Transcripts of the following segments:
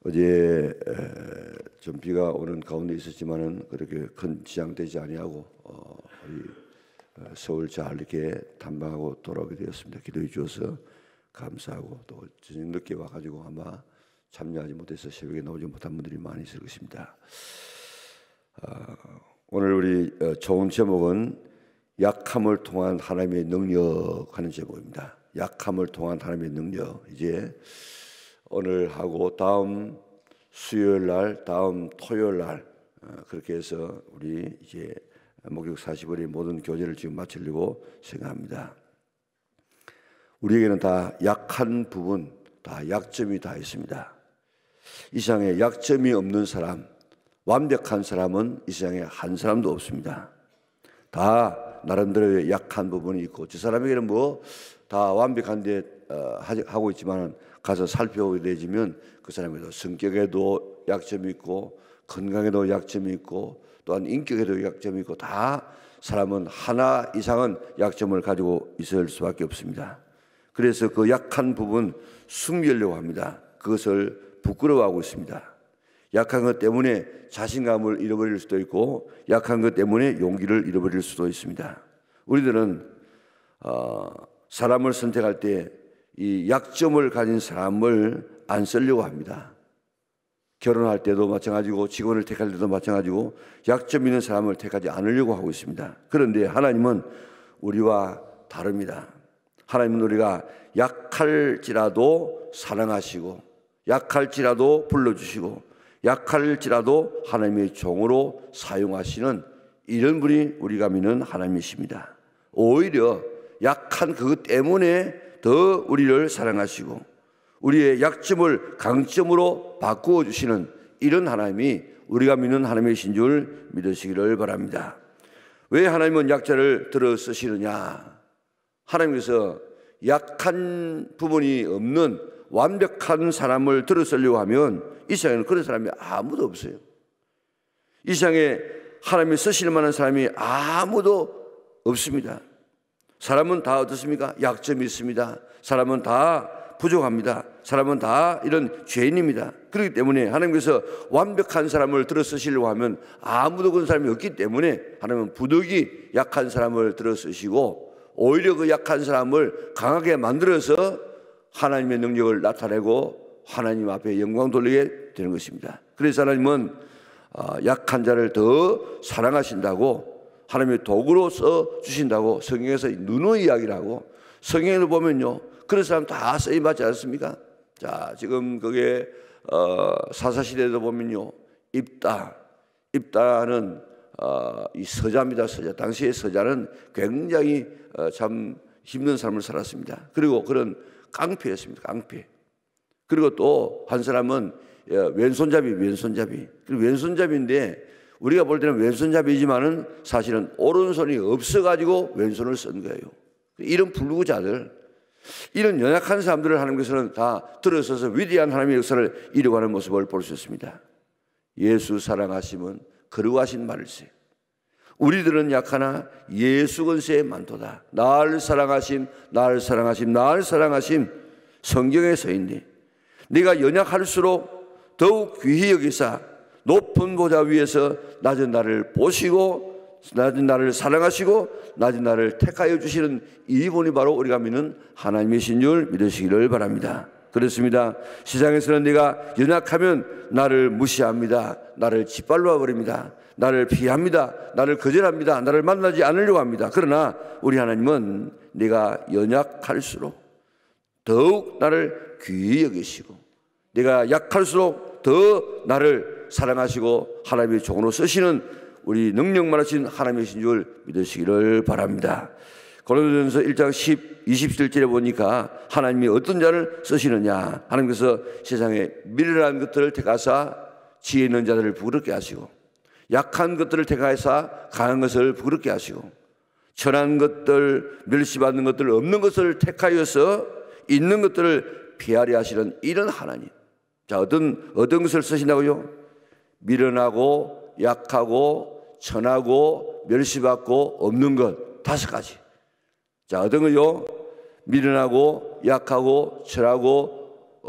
어제 좀 비가 오는 가운데 있었지만은 그렇게 큰 지장되지 아니하고 우리 서울 잘 이렇게 탐방하고 돌아오게 되었습니다. 기도해 주셔서 감사하고, 또 저녁 늦게 와가지고 아마 참여하지 못해서 새벽에 나오지 못한 분들이 많이 있을 것입니다. 오늘 우리 좋은 제목은 약함을 통한 하나님의 능력 하는 제목입니다. 약함을 통한 하나님의 능력. 이제 오늘 하고 다음 수요일 날, 다음 토요일 날 그렇게 해서 우리 이제 목욕 40일의 모든 교제를 지금 마치려고 생각합니다. 우리에게는 다 약한 부분, 다 약점이 다 있습니다. 이 세상에 약점이 없는 사람, 완벽한 사람은 이 세상에 한 사람도 없습니다. 다 나름대로의 약한 부분이 있고, 저 사람에게는 뭐 다 완벽한데 하고 있지만 가서 살펴보게 되지만 그 사람에도 성격에도 약점이 있고, 건강에도 약점이 있고, 또한 인격에도 약점이 있고, 다 사람은 하나 이상은 약점을 가지고 있을 수밖에 없습니다. 그래서 그 약한 부분 숨기려고 합니다. 그것을 부끄러워하고 있습니다. 약한 것 때문에 자신감을 잃어버릴 수도 있고, 약한 것 때문에 용기를 잃어버릴 수도 있습니다. 우리들은 사람을 선택할 때 이 약점을 가진 사람을 안 쓰려고 합니다. 결혼할 때도 마찬가지고, 직원을 택할 때도 마찬가지고, 약점 있는 사람을 택하지 않으려고 하고 있습니다. 그런데 하나님은 우리와 다릅니다. 하나님은 우리가 약할지라도 사랑하시고, 약할지라도 불러주시고, 약할지라도 하나님의 종으로 사용하시는 이런 분이 우리가 믿는 하나님이십니다. 오히려 약한 그것 때문에 더 우리를 사랑하시고 우리의 약점을 강점으로 바꾸어 주시는 이런 하나님이 우리가 믿는 하나님이신 줄 믿으시기를 바랍니다. 왜 하나님은 약자를 들어 쓰시느냐? 하나님께서 약한 부분이 없는 완벽한 사람을 들어 쓰려고 하면 이 세상에는 그런 사람이 아무도 없어요. 이 세상에 하나님이 쓰실 만한 사람이 아무도 없습니다. 사람은 다 어떻습니까? 약점이 있습니다. 사람은 다 부족합니다. 사람은 다 이런 죄인입니다. 그렇기 때문에 하나님께서 완벽한 사람을 들어 쓰시려고 하면 아무도 그런 사람이 없기 때문에 하나님은 부득이 약한 사람을 들어 쓰시고, 오히려 그 약한 사람을 강하게 만들어서 하나님의 능력을 나타내고 하나님 앞에 영광 돌리게 되는 것입니다. 그래서 하나님은 약한 자를 더 사랑하신다고, 하나님의 도구로 써 주신다고 성경에서 누누이 이야기를 하고, 성경을 보면요, 그런 사람 다 쓰임받지 않습니까? 자, 지금 그게 사사시대에도 보면요, 입다는 이 서자입니다. 서자. 당시의 서자는 굉장히 참 힘든 삶을 살았습니다. 그리고 그런 깡패였습니다. 깡패. 그리고 또 한 사람은 왼손잡이. 그리고 왼손잡이인데 우리가 볼 때는 왼손잡이지만은 사실은 오른손이 없어가지고 왼손을 쓴 거예요. 이런 불구자들, 이런 연약한 사람들을 하나님께서는 다 들어서서 위대한 하나님의 역사를 이루어가는 모습을 볼 수 있습니다. 예수 사랑하심은 거룩하신 말일세. 우리들은 약하나 예수 권세에 많도다. 나를 사랑하심 성경에 써있네. 네가 연약할수록 더욱 귀히 여기사 높은 보좌 위에서 낮은 나를 보시고, 낮은 나를 사랑하시고, 낮은 나를 택하여 주시는 이분이 바로 우리가 믿는 하나님이신 줄 믿으시기를 바랍니다. 그렇습니다. 세상에서는 네가 연약하면 나를 무시합니다. 나를 짓밟아 버립니다. 나를 피합니다. 나를 거절합니다. 나를 만나지 않으려고 합니다. 그러나 우리 하나님은 네가 연약할수록 더욱 나를 귀히 여기시고, 네가 약할수록 더 나를 사랑하시고 하나님의 종으로 쓰시는 우리 능력 많으신 하나님이신 줄 믿으시기를 바랍니다. 고린도전서 1장 27절에 보니까 하나님이 어떤 자를 쓰시느냐, 하나님께서 세상에 미련한 것들을 택하사 지혜 있는 자들을 부끄럽게 하시고, 약한 것들을 택하사 강한 것을 부끄럽게 하시고, 천한 것들, 멸시받는 것들, 없는 것을 택하여서 있는 것들을 피하려 하시는 이런 하나님. 자, 어떤 것을 쓰신다고요? 미련하고 약하고 천하고 멸시받고 없는 것 5가지. 자, 어떤 거요? 미련하고 약하고 천하고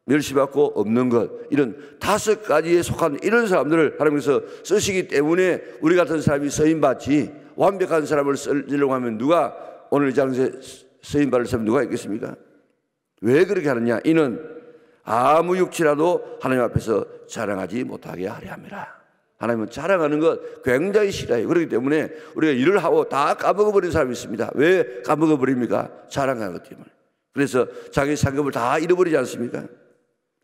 멸시받고 없는 것, 이런 5가지에 속한 이런 사람들을 하나님께서 쓰시기 때문에 우리 같은 사람이 쓰임받지, 완벽한 사람을 쓰려고 하면 누가 오늘 이 장소에 쓰임받을 사람이 누가 있겠습니까? 왜 그렇게 하느냐? 이는 아무 육체라도 하나님 앞에서 자랑하지 못하게 하려 함이라. 하나님은 자랑하는 것 굉장히 싫어해요. 그렇기 때문에 우리가 일을 하고 다 까먹어버린 사람이 있습니다. 왜 까먹어버립니까? 자랑하는 것 때문에. 그래서 자기 상급을 다 잃어버리지 않습니까?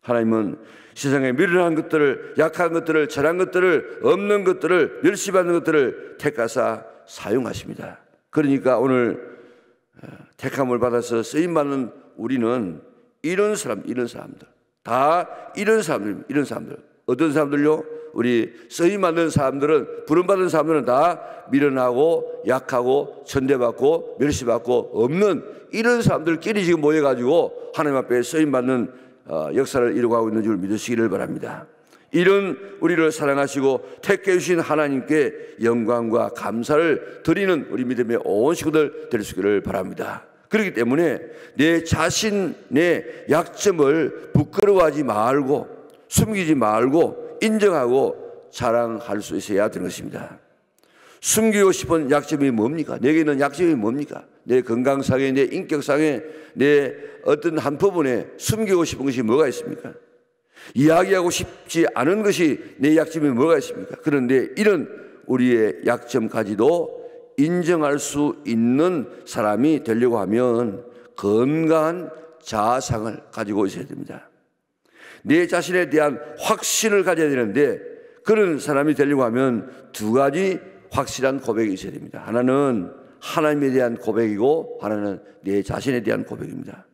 하나님은 세상에 미련한 것들을, 약한 것들을, 잘한 것들을, 없는 것들을, 멸시받는 것들을 택하사 사용하십니다. 그러니까 오늘 택함을 받아서 쓰임받는 우리는 이런 사람들, 다 이런 사람들. 어떤 사람들요? 우리 쓰임받는 사람들은, 부름받은 사람들은 다 미련하고 약하고 천대받고 멸시받고 없는 이런 사람들끼리 지금 모여가지고 하나님 앞에 쓰임받는 역사를 이루어가고 있는 줄 믿으시기를 바랍니다. 이런 우리를 사랑하시고 택해 주신 하나님께 영광과 감사를 드리는 우리 믿음의 온 식구들 될 수 있기를 바랍니다. 그렇기 때문에 내 자신의 약점을 부끄러워하지 말고 숨기지 말고 인정하고 자랑할 수 있어야 되는 것입니다. 숨기고 싶은 약점이 뭡니까? 내게 있는 약점이 뭡니까? 내 건강상에, 내 인격상에, 내 어떤 한 부분에 숨기고 싶은 것이 뭐가 있습니까? 이야기하고 싶지 않은 것이 내 약점이 뭐가 있습니까? 그런데 이런 우리의 약점까지도 인정할 수 있는 사람이 되려고 하면 건강한 자아상을 가지고 있어야 됩니다. 내 자신에 대한 확신을 가져야 되는데 그런 사람이 되려고 하면 2가지 확실한 고백이 있어야 됩니다. 하나는 하나님에 대한 고백이고 하나는 내 자신에 대한 고백입니다.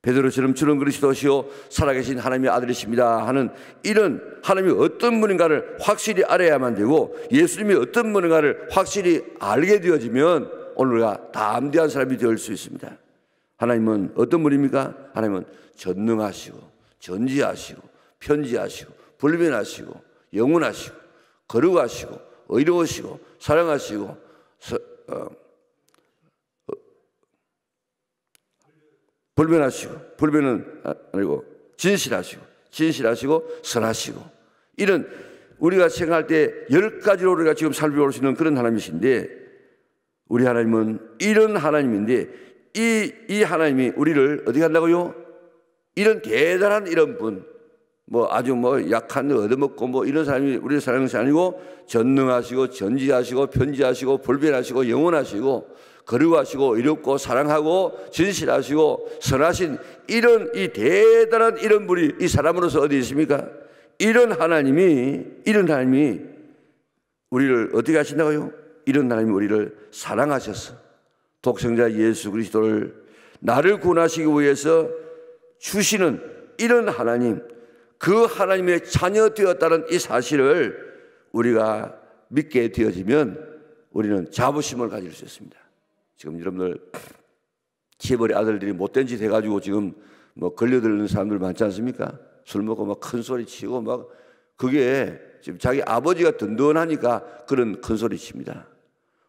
베드로처럼 주는 그리스도시요 살아계신 하나님의 아들이십니다 하는 이런 하나님이 어떤 분인가를 확실히 알아야만 되고 예수님이 어떤 분인가를 확실히 알게 되어지면 오늘 우리가 담대한 사람이 될 수 있습니다. 하나님은 어떤 분입니까? 하나님은 전능하시고 전지하시고 편지하시고 불변하시고 영원하시고 거룩하시고 의로우시고 사랑하시고 불변은 아니고 진실하시고 선하시고 이런 우리가 생각할 때 10가지로 우리가 지금 살펴볼 수 있는 그런 하나님이신데 우리 하나님은 이런 하나님인데 이 하나님이 우리를 어떻게 한다고요? 이런 대단한 이런 분 아주 약한 얻어먹고 이런 사람이 우리를 사랑하는 것이 아니고 전능하시고 전지하시고 편지하시고 불변하시고 영원하시고 거룩하시고 의롭고 사랑하고 진실하시고 선하신 이런 이 대단한 이런 분이 이 사람으로서 어디 있습니까? 이런 하나님이 우리를 어떻게 하신다고요? 이런 하나님이 우리를 사랑하셔서 독생자 예수 그리스도를 나를 구원하시기 위해서 주시는 이런 하나님, 그 하나님의 자녀 되었다는 이 사실을 우리가 믿게 되어지면 우리는 자부심을 가질 수 있습니다. 지금 여러분들 재벌의 아들들이 못된 짓 해가지고 지금 걸려들는 사람들 많지 않습니까? 술 먹고 큰 소리 치고 그게 지금 자기 아버지가 든든하니까 그런 큰 소리 칩니다.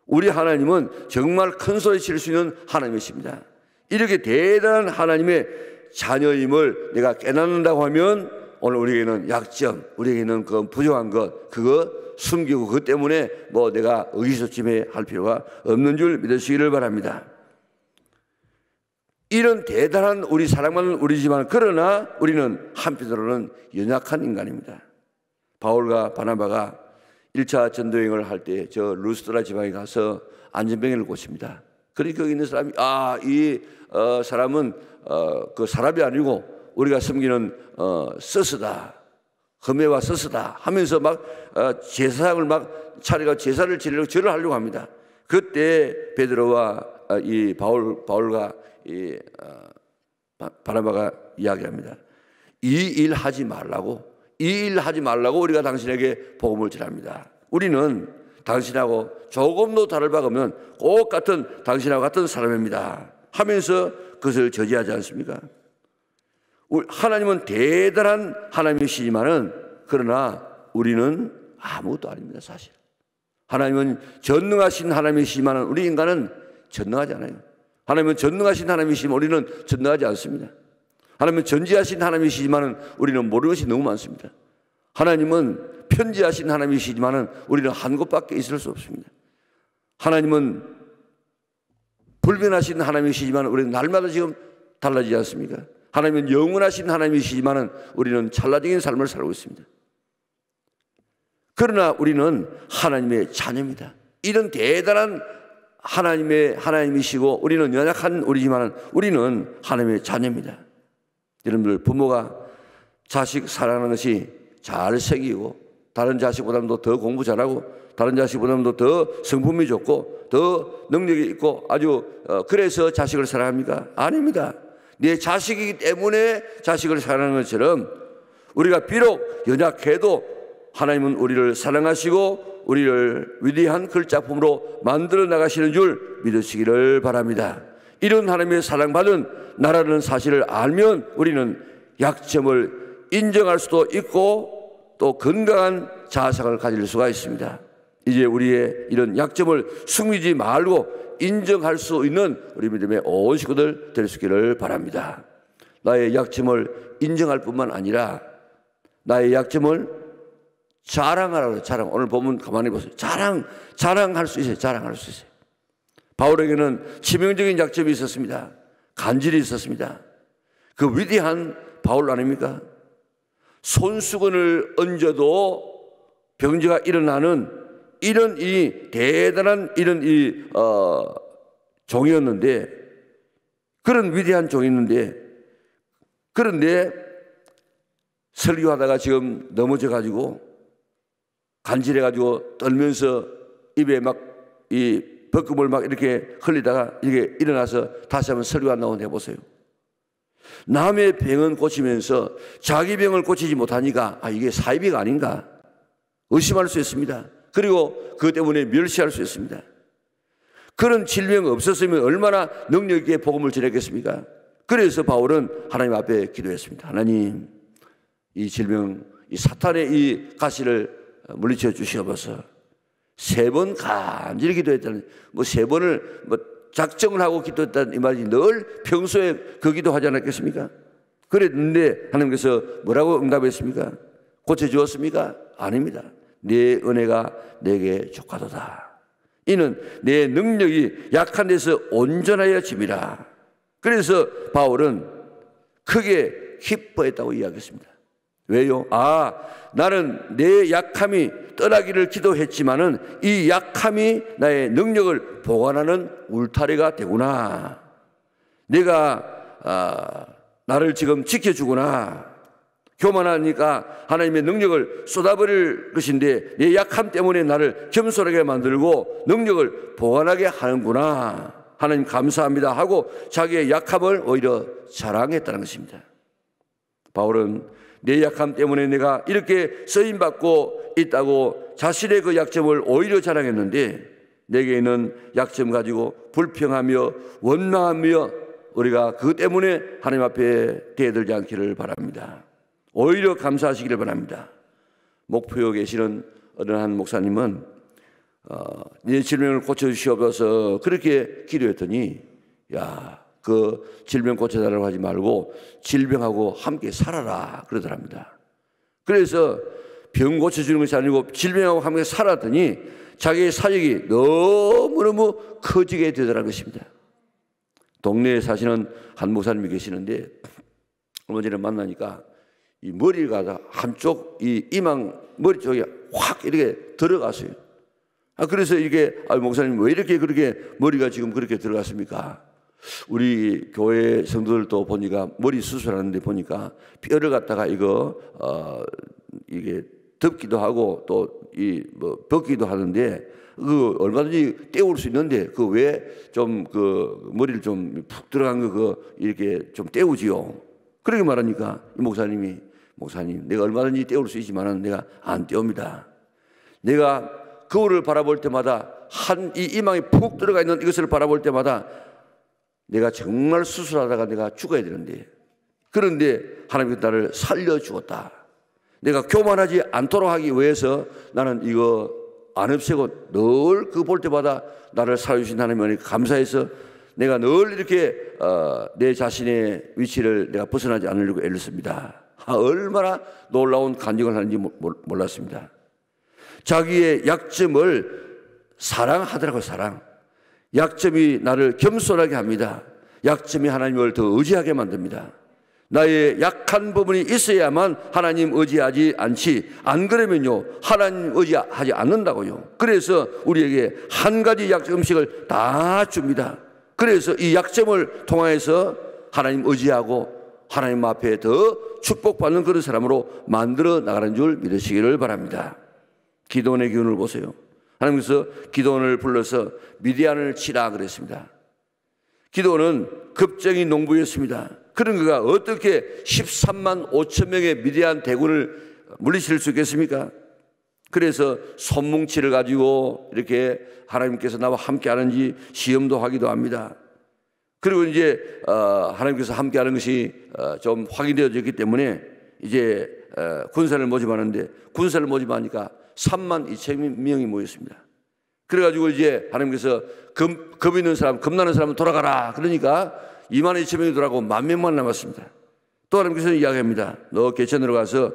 우리 하나님은 정말 큰 소리 칠 수 있는 하나님이십니다. 이렇게 대단한 하나님의 자녀임을 내가 깨닫는다고 하면 오늘 우리에게는 약점, 우리에게는 그 부족한 것, 그거 숨기고 그것 때문에 내가 의기소침해 할 필요가 없는 줄 믿으시기를 바랍니다. 이런 대단한 우리 사랑받는 우리지만 그러나 우리는 한편으로는 연약한 인간입니다. 바울과 바나바가 1차 전도여행을 할 때 저 루스드라 지방에 가서 안전병을 고칩니다. 그러니까 거기 있는 사람이 이 사람은 그 사람이 아니고 우리가 섬기는 서스다, 흠에와 서스다 하면서 제사상을 차려가 제사를 지내려고 절을 하려고 합니다. 그때 베드로와 이 바울과 이 바나바가 이야기합니다. 이 일 하지 말라고 우리가 당신에게 복음을 전합니다. 우리는 당신하고 조금도 다를 바가 없는 꼭 같은 당신하고 같은 사람입니다 하면서 그것을 저지하지 않습니까? 하나님은 대단한 하나님이시지만은 그러나 우리는 아무것도 아닙니다. 사실 하나님은 전능하신 하나님이시지만은 우리 인간은 전능하지 않아요. 하나님은 전능하신 하나님이시지만 우리는 전능하지 않습니다. 하나님은 전지하신 하나님이시지만 우리는 모르는 것이 너무 많습니다. 하나님은 편지하신 하나님이시지만 우리는 한 곳밖에 있을 수 없습니다. 하나님은 불변하신 하나님이시지만 우리는 날마다 지금 달라지지 않습니까? 하나님은 영원하신 하나님이시지만 우리는 찰나적인 삶을 살고 있습니다. 그러나 우리는 하나님의 자녀입니다. 이런 대단한 하나님이시고 우리는 연약한 우리지만 우리는 하나님의 자녀입니다. 여러분들, 부모가 자식 사랑하는 것이 잘 새기고 다른 자식보다도 더 공부 잘하고 다른 자식보다도 더 성품이 좋고 더 능력이 있고 아주 그래서 자식을 사랑합니까? 아닙니다. 내 자식이기 때문에 자식을 사랑하는 것처럼 우리가 비록 연약해도 하나님은 우리를 사랑하시고 우리를 위대한 글작품으로 만들어 나가시는 줄 믿으시기를 바랍니다. 이런 하나님의 사랑받은 나라는 사실을 알면 우리는 약점을 인정할 수도 있고 또 건강한 자아상을 가질 수가 있습니다. 이제 우리의 이런 약점을 숨기지 말고 인정할 수 있는 우리 믿음의 온 식구들 될 수 있기를 바랍니다. 나의 약점을 인정할 뿐만 아니라 나의 약점을 자랑하라고. 자랑. 오늘 보면 가만히 보세요. 자랑할 수 있어요. 자랑할 수 있어요. 바울에게는 치명적인 약점이 있었습니다. 간질이 있었습니다. 그 위대한 바울 아닙니까? 손수건을 얹어도 병자가 일어나는 이런 이 대단한 이런 이 종이었는데, 그런 위대한 종이었는데, 그런데 설교하다가 지금 넘어져 가지고 간질해 가지고 떨면서 입에 막 이 벅금을 막 이렇게 흘리다가 이게 일어나서 다시 한번 설교 안 나오는데 해보세요. 남의 병은 고치면서 자기 병을 고치지 못하니까 이게 사이비가 아닌가 의심할 수 있습니다. 그리고 그것 때문에 멸시할 수 있습니다. 그런 질병 없었으면 얼마나 능력 있게 복음을 전했겠습니까? 그래서 바울은 하나님 앞에 기도했습니다. 하나님, 이 질병, 이 사탄의 이 가시를 물리쳐 주시옵소서. 3번 간절히 기도했다는, 뭐 3번을 뭐 작정을 하고 기도했다는 이 말이 늘 평소에 그 기도하지 않았겠습니까? 그랬는데 하나님께서 뭐라고 응답했습니까? 고쳐주었습니까? 아닙니다. 내 은혜가 내게 족하도다. 이는 내 능력이 약한 데서 온전하여 짐이라. 그래서 바울은 크게 기뻐했다고 이야기했습니다. 왜요? 나는 내 약함이 떠나기를 기도했지만은 이 약함이 나의 능력을 보완하는 울타리가 되구나. 내가 나를 지금 지켜주구나. 교만하니까 하나님의 능력을 쏟아버릴 것인데 내 약함 때문에 나를 겸손하게 만들고 능력을 보완하게 하는구나. 하나님 감사합니다 하고 자기의 약함을 오히려 자랑했다는 것입니다. 바울은 내 약함 때문에 내가 이렇게 쓰임받고 있다고 자신의 그 약점을 오히려 자랑했는데, 내게 있는 약점 가지고 불평하며 원망하며 우리가 그 때문에 하나님 앞에 대들지 않기를 바랍니다. 오히려 감사하시기를 바랍니다. 목포에 계시는 어느 한 목사님은 내 질병을 고쳐주시옵소서 그렇게 기도했더니, 그 질병 고쳐달라고 하지 말고 질병하고 함께 살아라 그러더랍니다. 그래서 병 고쳐주는 것이 아니고 질병하고 함께 살았더니 자기의 사역이 너무너무 커지게 되더라는 것입니다. 동네에 사시는 한 목사님이 계시는데 얼마 전에 만나니까 이 머리가 한쪽 이 이망 머리 쪽에 확 이렇게 들어갔어요. 그래서 이게 목사님 왜 이렇게 그렇게 머리가 지금 그렇게 들어갔습니까? 우리 교회 성도들도 보니까 머리 수술하는데 보니까 뼈를 갖다가 이게 덮기도 하고 또 이 뭐 벗기도 하는데 그 얼마든지 떼울 수 있는데 그 왜 좀 그 머리를 좀 푹 들어간 거 이렇게 좀 떼우지요. 그렇게 말하니까 이 목사님 내가 얼마든지 떼울 수 있지만은 내가 안 떼웁니다. 내가 거울을 바라볼 때마다 이 이망이 푹 들어가 있는 이것을 바라볼 때마다 내가 정말 수술하다가 내가 죽어야 되는데, 그런데 하나님께서 나를 살려주었다. 내가 교만하지 않도록 하기 위해서 나는 이거 안 없애고 늘 그 볼 때마다 나를 살려주신 하나님께 감사해서 내가 늘 이렇게 내 자신의 위치를 내가 벗어나지 않으려고 애를 씁니다. 얼마나 놀라운 간증을 하는지 몰랐습니다. 자기의 약점을 사랑하더라고요. 사랑. 약점이 나를 겸손하게 합니다. 약점이 하나님을 더 의지하게 만듭니다. 나의 약한 부분이 있어야만 하나님 의지하지 않지, 안 그러면요 하나님 의지하지 않는다고요. 그래서 우리에게 한 가지 음식을 다 줍니다. 그래서 이 약점을 통해서 하나님 의지하고 하나님 앞에 더 축복받는 그런 사람으로 만들어 나가는 줄 믿으시기를 바랍니다. 기도원의 기운을 보세요. 하나님께서 기도원을 불러서 미디안을 치라 그랬습니다. 기도원은 급정이 농부였습니다. 그런 그가 어떻게 13만 5천 명의 미디안 대군을 물리칠 수 있겠습니까? 그래서 손뭉치를 가지고 이렇게 하나님께서 나와 함께 하는지 시험도 하기도 합니다. 그리고 이제 하나님께서 함께 하는 것이 좀 확인되어졌기 때문에 이제 군사를 모집하는데, 군사를 모집하니까 3만 2천 명이 모였습니다. 그래가지고 이제 하나님께서 겁 있는 사람, 겁나는 사람은 돌아가라. 그러니까 2만 2천 명이 돌아가고 10,000명 남았습니다. 또 하나님께서 이야기합니다. 너 개천으로 가서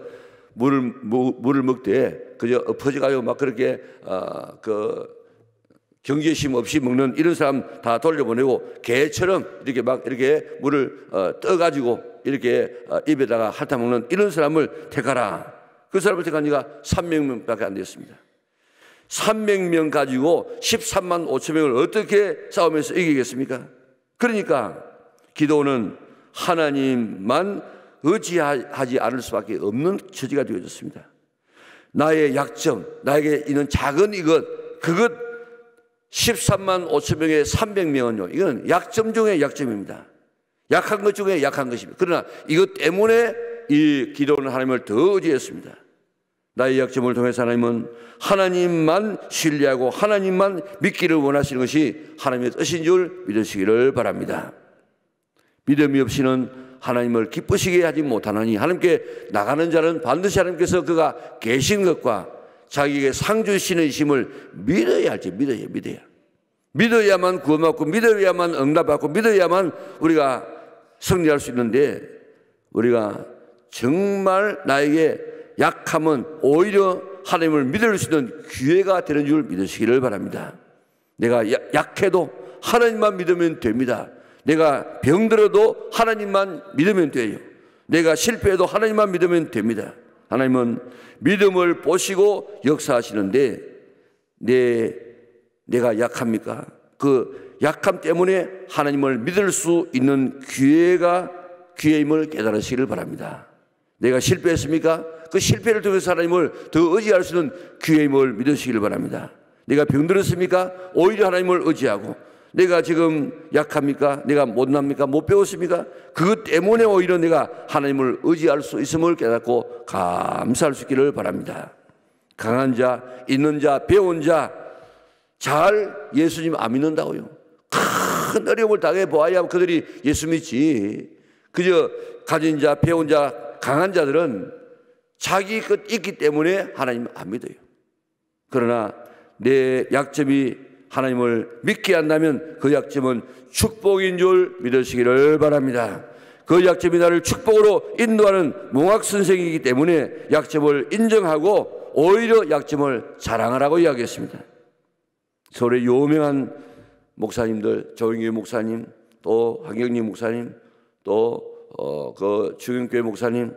물을 먹되 그저 엎어져가지고 막 그렇게 경계심 없이 먹는 이런 사람 다 돌려보내고 개처럼 이렇게 막 이렇게 물을 떠가지고 이렇게 입에다가 핥아먹는 이런 사람을 택하라. 그 사람을 택한 지가 300명밖에 안 됐습니다. 300명 가지고 13만 5천 명을 어떻게 싸우면서 이기겠습니까? 그러니까 기도는 하나님만 의지하지 않을 수밖에 없는 처지가 되어졌습니다. 나의 약점, 나에게 있는 작은 그것 13만 5천 명의 300명은요, 이건 약점 중에 약점입니다. 약한 것 중에 약한 것입니다. 그러나 이것 때문에 이 기도는 하나님을 더 의지했습니다. 나의 약점을 통해서 하나님은 하나님만 신뢰하고 하나님만 믿기를 원하시는 것이 하나님의 뜻인 줄 믿으시기를 바랍니다. 믿음이 없이는 하나님을 기쁘시게 하지 못하나니, 하나님께 나가는 자는 반드시 하나님께서 그가 계신 것과 자기에게 상 주시는 이심을 믿어야 할지, 믿어야만 구원받고 믿어야만 응답받고 믿어야만 우리가 승리할 수 있는데, 우리가 정말 나에게 약함은 오히려 하나님을 믿을 수 있는 기회가 되는 줄 믿으시기를 바랍니다. 내가 약해도 하나님만 믿으면 됩니다. 내가 병들어도 하나님만 믿으면 돼요. 내가 실패해도 하나님만 믿으면 됩니다. 하나님은 믿음을 보시고 역사하시는데 내가 약합니까? 그 약함 때문에 하나님을 믿을 수 있는 기회임을 깨달으시기를 바랍니다. 내가 실패했습니까? 그 실패를 통해서 하나님을 더 의지할 수 있는 기회임을 믿으시기를 바랍니다. 내가 병들었습니까? 오히려 하나님을 의지하고, 내가 지금 약합니까? 내가 못납니까? 못 배웠습니까? 그것 때문에 오히려 내가 하나님을 의지할 수 있음을 깨닫고 감사할 수 있기를 바랍니다. 강한 자, 있는 자, 배운 자, 잘 예수님 안 믿는다고요. 큰 어려움을 당해보아야 그들이 예수 믿지. 그저 가진 자, 배운 자, 강한 자들은 자기 것 있기 때문에 하나님 안 믿어요. 그러나 내 약점이 하나님을 믿게 한다면 그 약점은 축복인 줄 믿으시기를 바랍니다. 그 약점이 나를 축복으로 인도하는 몽학선생이기 때문에 약점을 인정하고 오히려 약점을 자랑하라고 이야기했습니다. 서울의 유명한 목사님들, 조영규 목사님, 또 황경림 목사님, 또 그 중영교회 목사님,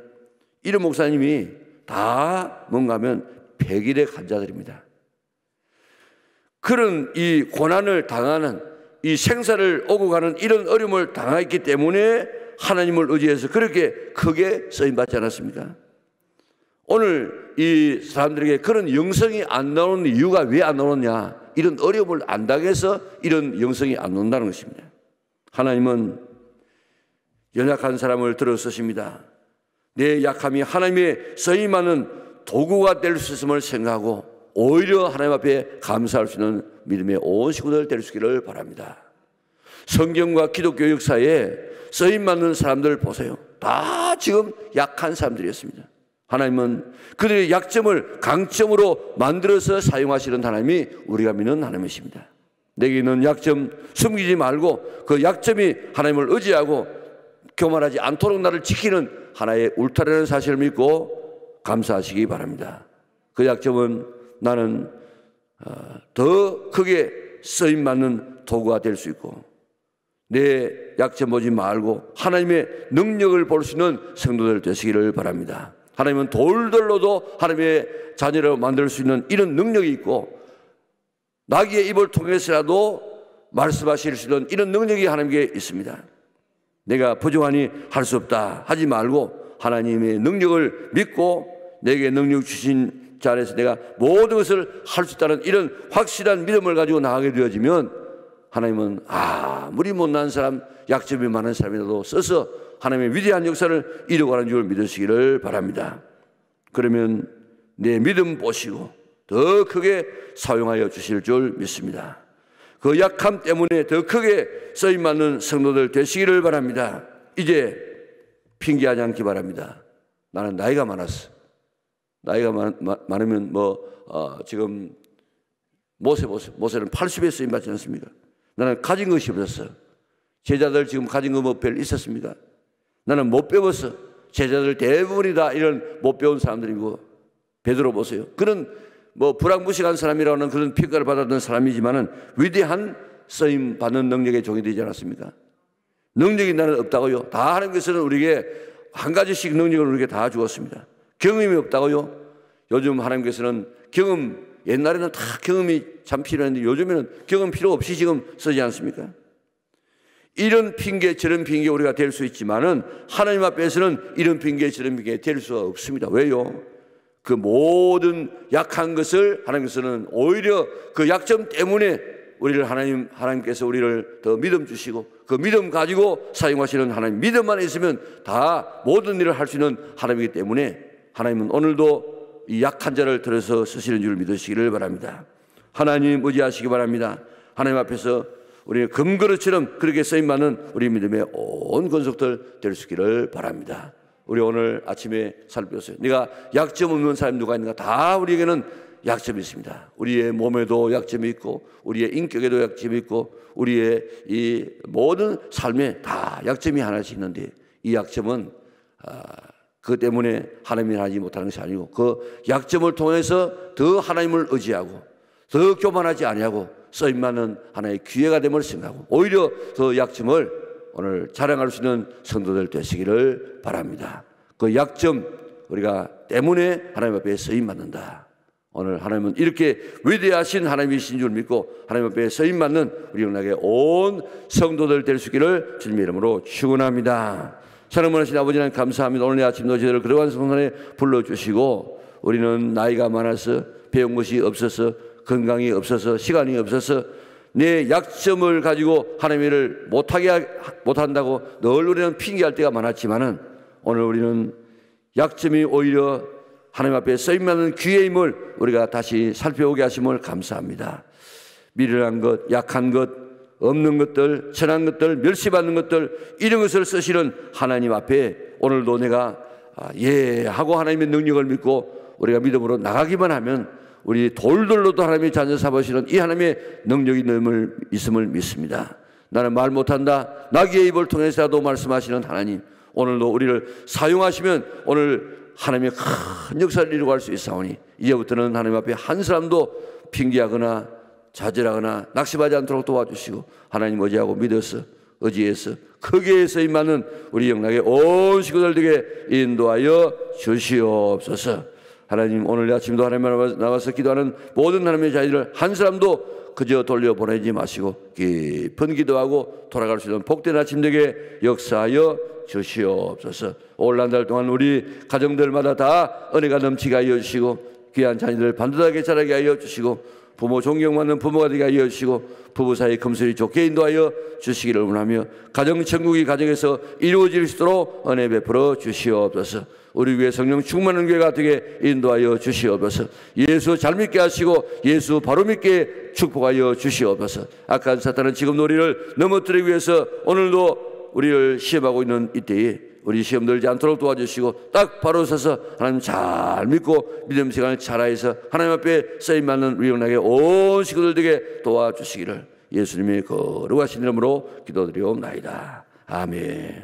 이런 목사님이 다 뭔가 하면 100일의 간자들입니다. 그런 이 고난을 당하는, 이 생사를 오고 가는 이런 어려움을 당했기 때문에 하나님을 의지해서 그렇게 크게 쓰임받지 않았습니까? 오늘 이 사람들에게 그런 영성이 안 나오는 이유가 왜 안 나오느냐? 이런 어려움을 안 당해서 이런 영성이 안 나온다는 것입니다. 하나님은 연약한 사람을 들어 쓰십니다. 내 약함이 하나님의 쓰임하는 도구가 될 수 있음을 생각하고 오히려 하나님 앞에 감사할 수 있는 믿음의 온 식구들 될 수 있기를 바랍니다. 성경과 기독교 역사에 쓰임받는 사람들 보세요. 다 지금 약한 사람들이었습니다. 하나님은 그들의 약점을 강점으로 만들어서 사용하시는 하나님이 우리가 믿는 하나님이십니다. 내게 있는 약점 숨기지 말고 그 약점이 하나님을 의지하고 교만하지 않도록 나를 지키는 하나의 울타리라는 사실을 믿고 감사하시기 바랍니다. 그 약점은 나는 더 크게 쓰임받는 도구가 될 수 있고 내 약점 보지 말고 하나님의 능력을 볼 수 있는 성도들 되시기를 바랍니다. 하나님은 돌들로도 하나님의 자녀를 만들 수 있는 이런 능력이 있고 나귀의 입을 통해서라도 말씀하실 수 있는 이런 능력이 하나님께 있습니다. 내가 부족하니 할 수 없다 하지 말고 하나님의 능력을 믿고 내게 능력 주신 자 안에서 내가 모든 것을 할 수 있다는 이런 확실한 믿음을 가지고 나가게 되어지면 하나님은 아무리 못난 사람, 약점이 많은 사람이라도 써서 하나님의 위대한 역사를 이루어가는 줄 믿으시기를 바랍니다. 그러면 내 믿음 보시고 더 크게 사용하여 주실 줄 믿습니다. 그 약함 때문에 더 크게 쓰임받는 성도들 되시기를 바랍니다. 이제 핑계하지 않기 바랍니다. 나는 나이가 많았어. 나이가 많으면 지금 모세는 80에 쓰임받지 않습니까? 나는 가진 것이 없었어. 제자들 지금 가진 거 뭐 별 있었습니까? 나는 못 배웠어. 제자들 대부분이 다 이런 못 배운 사람들이고 베드로 보세요. 그런 불황무식한 사람이라는 그런 평가를 받았던 사람이지만은 위대한 쓰임 받는 능력의 종이 되지 않았습니까? 능력이 나는 없다고요? 다 하나님께서는 우리에게 한 가지씩 능력을 우리에게 다 주었습니다. 경험이 없다고요? 요즘 하나님께서는 경험, 옛날에는 다 경험이 참 필요했는데 요즘에는 경험 필요 없이 지금 쓰지 않습니까? 이런 핑계 저런 핑계 우리가 될 수 있지만은 하나님 앞에서는 이런 핑계 저런 핑계 될 수가 없습니다. 왜요? 그 모든 약한 것을 하나님께서는 오히려 그 약점 때문에 우리를 하나님께서 우리를 더 믿음 주시고 그 믿음 가지고 사용하시는 하나님, 믿음만 있으면 다 모든 일을 할 수 있는 하나님이기 때문에 하나님은 오늘도 이 약한 자를 들어서 쓰시는 줄 믿으시기를 바랍니다. 하나님 의지하시기 바랍니다. 하나님 앞에서 우리는 금그릇처럼 그렇게 쓰임받는 우리 믿음의 온 권속들 될 수 있기를 바랍니다. 우리 오늘 아침에 살펴보세요. 네가 약점 없는 사람이 누가 있는가? 다 우리에게는 약점이 있습니다. 우리의 몸에도 약점이 있고 우리의 인격에도 약점이 있고 우리의 이 모든 삶에 다 약점이 하나씩 있는데 이 약점은 그 때문에 하나님이 하지 못하는 것이 아니고 그 약점을 통해서 더 하나님을 의지하고 더 교만하지 아니하고 쓰임받는 하나의 기회가 됨을 생각하고 오히려 그 약점을 오늘 자랑할 수 있는 성도들 되시기를 바랍니다. 그 약점 우리가 때문에 하나님 앞에 쓰임받는다. 오늘 하나님은 이렇게 위대하신 하나님이신 줄 믿고 하나님 앞에 쓰임받는 우리 영락의 온 성도들 될 수 있기를 주님의 이름으로 축원합니다. 사랑하신 아버지 하나님 감사합니다. 오늘 아침도 저희를 그러한 성산에 불러주시고 우리는 나이가 많아서 배운 것이 없어서 건강이 없어서 시간이 없어서 내 약점을 가지고 하나님을 못한다고 늘 우리는 핑계할 때가 많았지만은 오늘 우리는 약점이 오히려 하나님 앞에 쓰임받는 기회임을 우리가 다시 살펴보게 하심을 감사합니다. 미련한 것, 약한 것, 없는 것들, 천한 것들, 멸시받는 것들 이런 것을 쓰시는 하나님 앞에 오늘도 내가 하고 하나님의 능력을 믿고 우리가 믿음으로 나가기만 하면 우리 돌들로도 하나님의 자녀 삼으시는 이 하나님의 능력이 있음을 믿습니다. 나는 말 못한다. 나귀의 입을 통해서라도 말씀하시는 하나님 오늘도 우리를 사용하시면 오늘 하나님의 큰 역사를 이루고 갈 수 있사오니 이제부터는 하나님 앞에 한 사람도 핑계하거나 좌절하거나 낙심하지 않도록 도와주시고 하나님 의지하고 믿어서 의지해서 크게 쓰임받는 우리 영락의 온 식구들에게 인도하여 주시옵소서. 하나님 오늘 아침도 하나님 앞에 나와서 기도하는 모든 하나님의 자녀들 한 사람도 그저 돌려보내지 마시고 깊은 기도하고 돌아갈 수 있는 복된 아침 되게 역사하여 주시옵소서. 올 한 달 동안 우리 가정들마다 다 은혜가 넘치게 하여 주시고 귀한 자녀들 반듯하게 자라게 하여 주시고 부모 존경받는 부모가 되게 하여 주시고 부부 사이 금슬이 좋게 인도하여 주시기를 원하며 가정천국이 가정에서 이루어질 수 있도록 은혜 베풀어 주시옵소서. 우리 교회 성령 충만한 교회가 되게 인도하여 주시옵소서. 예수 잘 믿게 하시고 예수 바로 믿게 축복하여 주시옵소서. 악한 사탄은 지금 우리를 넘어뜨리기 위해서 오늘도 우리를 시험하고 있는 이때에 우리 시험 들지 않도록 도와주시고 딱 바로 서서 하나님 잘 믿고 믿음 시간을 잘하여서 하나님 앞에 쓰임받는 우리 영락의 온 식구들에게 도와주시기를 예수님의 거룩하신 이름으로 기도드리옵나이다. 아멘.